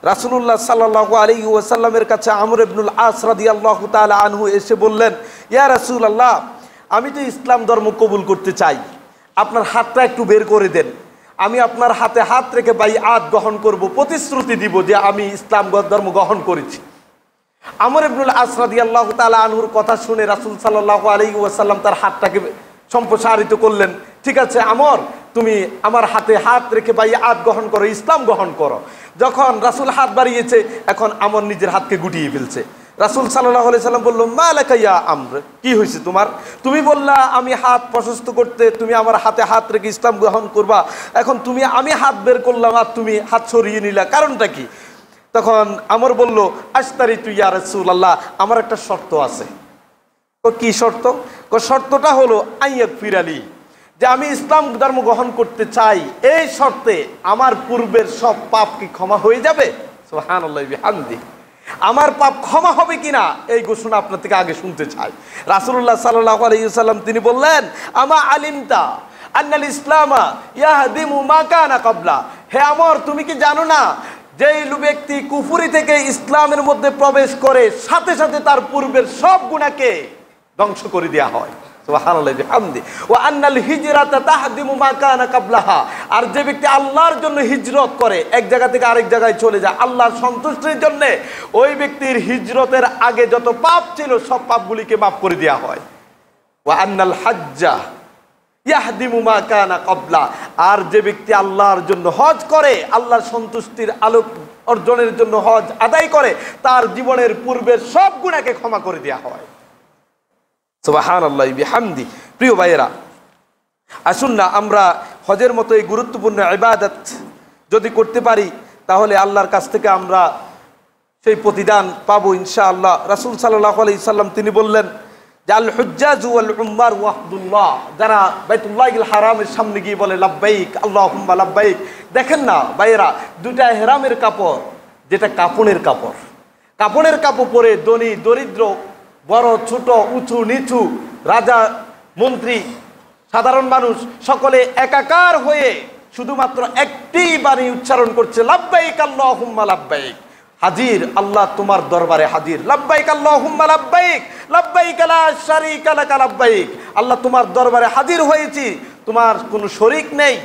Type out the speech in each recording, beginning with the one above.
রাসূলুল্লাহ সাল্লাল্লাহু আলাইহি ওয়াসাল্লামের কাছে আমর ইবনুল আস রাদিয়াল্লাহু তাআলা আনহু এসে বললেন, ইয়া রাসূলুল্লাহ, আমি তো ইসলাম ধর্ম কবুল করতে চাই, আপনার হাতটা একটু বের করে দেন, আমি আপনার হাতে হাত রেখে বাইআত গ্রহণ করব, প্রতিশ্রুতি দিব যে আমি ইসলাম ধর্ম গ্রহণ করেছি। আমর ইবনুল আস রাদিয়াল্লাহু তাআলা আনহুর কথা শুনে রাসূল সাল্লাল্লাহু আলাইহি ওয়াসাল্লাম তার হাতটাকে সম্প্রসারিত করলেন। ঠিক আছে আমর, তুমি আমার হাতে হাত রেখে বাইআত গ্রহণ করো, ইসলাম গ্রহণ করো। যখন রাসূল হাত বাড়িয়েছে, এখন আমর নিজের হাতকে গুটিয়ে ফেলছে। রাসূল সাল্লাল্লাহু আলাইহি সাল্লাম বলল, মা লাকা ইয়া আমর, কি হয়েছে তোমার? তুমি বললা আমি হাত প্রশস্ত করতে, তুমি আমার হাতে হাত রেখে ইসলাম গ্রহণ করবা, এখন আমি হাত বের করলাম আর তুমি হাত সরিয়ে নিলা, কারণটা কি? তখন আমর বলল, আশতারি তু ইয়া রাসূলুল্লাহ, আমার একটা শর্ত আছে। কি শর্ত? শর্তটা হলো আইয়াক ফিরালি, যে আমি ইসলাম ধর্ম গ্রহণ করতে চাই, এই শর্তে আমার পূর্বের সব পাপ কি ক্ষমা হয়ে যাবে? সুবহানাল্লাহি বিহামদি। আমার পাপ ক্ষমা হবে কিনা এই ঘোষণা আপনার থেকে আগে শুনতে চাই। রাসূলুল্লাহ সাল্লাল্লাহু আলাইহি ওয়াসাল্লাম তিনি বললেন, আমা আলিমতা আন্নাল ইসলামা ইয়াহদিমু মা কানা ক্বাবলা, হে আমর, তুমি কি জানো না যেই ব্যক্তি কুফরি থেকে ইসলামের মধ্যে প্রবেশ করে সাথে সাথে তার পূর্বের সব গুনাহকে ধ্বংস করে দেওয়া হয়। সুবহানাল্লাহি বিহামদি। ওয়া আন্নাল হিজরাতা তাহদিমু মা কানা ক্বাবলাহা, আর যে ব্যক্তি আল্লাহর জন্য হিজরত করে, এক জায়গা থেকে আরেক জায়গায় চলে যায় আল্লাহর সন্তুষ্টির জন্য, ওই ব্যক্তির হিজরতের আগে যত পাপ ছিল সব পাপগুলিকে মাফ করে দেওয়া হয়। ওয়া আন্নাল হাজ্জা ইয়াহদিমু মা কানা ক্বাবলা, আর যে ব্যক্তি আল্লাহর জন্য হজ করে, আল্লাহর সন্তুষ্টির আলোক অর্জনের জন্য হজ আদায় করে, তার জীবনের পূর্বের সব গুনাহকে ক্ষমা করে দেওয়া হয়। সুবহানাল্লাহি বিহামদি। প্রিয় ভাইয়েরা, আসুন না আমরা হজের মতো এই গুরুত্বপূর্ণ ইবাদত যদি করতে পারি, তাহলে আল্লাহর কাছ থেকে আমরা সেই প্রতিদান পাবো ইনশাআল্লাহ। রাসূল সাল্লাল্লাহু আলাইহি সাল্লাম তিনি বললেন যে আল হুজ্জাজু ওয়াল উম্মার ওয়াহদুল্লাহ, যারা বাইতুল্লাহিল হারামের সামনে গিয়ে বলে লাব্বাইক আল্লাহুম্মা লাব্বাইক। দেখেন না ভাইয়েরা, দুটা ইহরামের কাপড়, যেটা কাপড়ের কাপড়, কাপড়ের কাপড় পরে ধনী দরিদ্র, বড় ছোট, উঁচু নিচু, রাজা মন্ত্রী, সাধারণ মানুষ সকলে একাকার হয়ে শুধুমাত্র একটি বাণী উচ্চারণ করছে, লাব্বাইক আল্লাহুম্মা লাব্বাইক, হাজির আল্লাহ তোমার দরবারে হাজির, লাব্বাইক আল্লাহুম্মা লাব্বাইক, লাব্বাইক লা শারীকা লাকা লাব্বাইক, আল্লাহ তোমার দরবারে হাজির হয়েছি, তোমার কোনো শরীক নেই।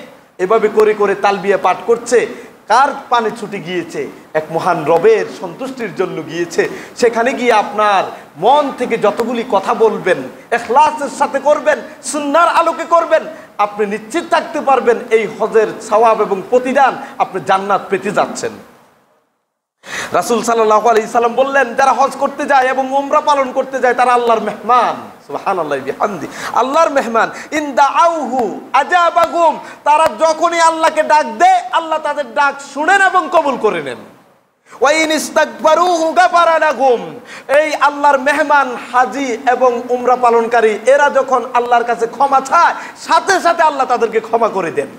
এভাবে করে করে তালবিয়া পাঠ করছে। কার পানে ছুটে গিয়েছে? এক মহান রবের সন্তুষ্টির জন্য গিয়েছে। সেখানে গিয়ে আপনার মন থেকে যতগুলি কথা বলবেন, ইখলাসের সাথে করবেন, সুন্নাহর আলোকে করবেন, আপনি নিশ্চিত থাকতে পারবেন এই হজের সওয়াব এবং প্রতিদান আপনি জান্নাত পেতে যাচ্ছেন। রাসূল সাল্লাল্লাহু আলাইহি সাল্লাম বললেন, যারা হজ করতে যায় এবং উমরা পালন করতে যায় তারা আল্লাহর মেহমান। সুবহানাল্লাহি বিহামদি। আল্লাহর মেহমান। ইন দাআউহু আজাবাহুম, তারা যখনই আল্লাহকে ডাক দেয় আল্লাহ তাদের ডাক শুনেন এবং কবুল করে নেন। ওয়া ইন ইস্তাগফারুহু গাফারা লাহুম, এই আল্লাহর মেহমান হাজী এবং উমরা পালনকারী এরা যখন আল্লাহর কাছে ক্ষমা চায়, সাথে সাথে আল্লাহ তাদেরকে ক্ষমা করে দেন।